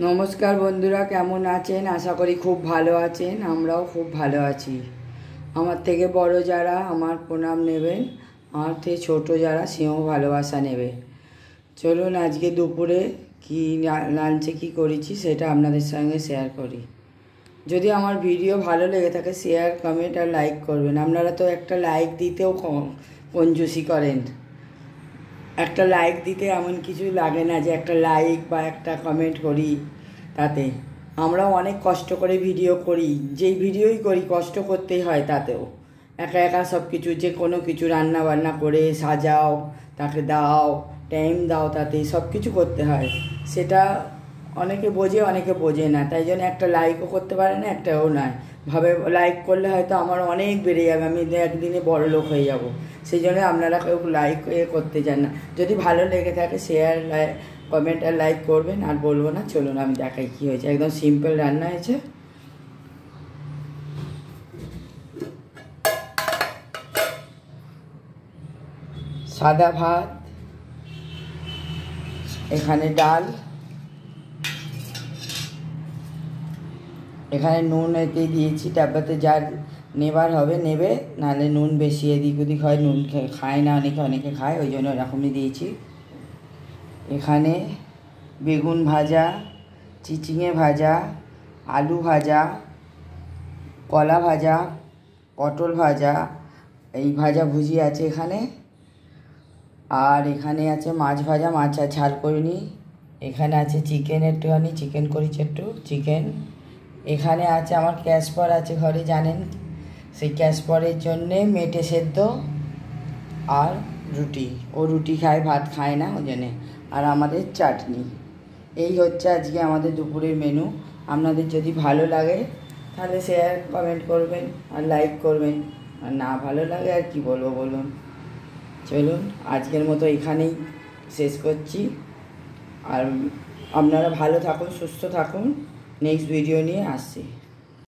নমস্কার বন্ধুরা, কেমন আছেন? আশা করি খুব ভালো আছেন। আমরাও খুব ভালো আছি। আমার থেকে বড় যারা আমার প্রণাম নেবেন, আমার থেকে ছোটো যারা সেও ভালোবাসা নেবে। চলুন আজকে দুপুরে কি লাঞ্চে কি করেছি সেটা আপনাদের সঙ্গে শেয়ার করি। যদি আমার ভিডিও ভালো লেগে থাকে শেয়ার, কমেন্ট আর লাইক করবেন। আপনারা তো একটা লাইক দিতেও কঞ্জুসি করেন। একটা লাইক দিতে এমন কিছু লাগে না যে একটা লাইক বা একটা কমেন্ট করি, তাতে আমরাও অনেক কষ্ট করে ভিডিও করি। যেই ভিডিওই করি কষ্ট করতেই হয়, তাতেও একা একা সব কিছু, যে কোনো কিছু রান্না বান্না করে সাজাও, তাকে দাও, টাইম দাও, তাতে সব কিছু করতে হয়। সেটা অনেকে বোঝে, অনেকে বোঝে না। তাই জন্য একটা লাইকও করতে পারে না, একটাও নয়। ভাবে লাইক করলে হয়তো আমার অনেক বেড়ে যাবে, আমি একদিনে বড় লোক হয়ে যাব। সেই জন্য আপনারা কেউ লাইক করতে চান না। যদি ভালো লেগে থাকে শেয়ার, কমেন্ট আর লাইক করবেন। আর বলবো না, চলুন আমি দেখাই কী হয়েছে। একদম সিম্পল রান্না হয়েছে। সাদা ভাত, এখানে ডাল, এখানে নুন এতেই দিয়েছি। ডাব্বাতে যার নেবার হবে নেবে, নাহলে নুন বেশি এদিক ওদিক হয়। নুন খায় না অনেকে, অনেকে খায়, ওই জন্য এরকমই দিয়েছি। এখানে বেগুন ভাজা, চিচিঙে ভাজা, আলু ভাজা, কলা ভাজা, পটল ভাজা, এই ভাজা ভুজি আছে এখানে। আর এখানে আছে মাছ ভাজা, মাছ আর ঝাল করিনি। এখানে আছে চিকেন, একটুখানি চিকেন করেছি, একটু চিকেন। এখানে আছে আমার ক্যাশপর আছে ঘরে, জানেন, সেই ক্যাশপরের জন্যে মেটে সেদ্ধ আর রুটি। ও রুটি খায়, ভাত খায় না, ওই জন্যে। আর আমাদের চাটনি। এই হচ্ছে আজকে আমাদের দুপুরের মেনু। আপনাদের যদি ভালো লাগে তাহলে শেয়ার, কমেন্ট করবেন আর লাইক করবেন। আর না ভালো লাগে আর কি বলবো বলুন। চলুন আজকের মতো এখানেই শেষ করছি। আর আপনারা ভালো থাকুন, সুস্থ থাকুন। নেক্সট ভিডিও নিয়ে আসছি।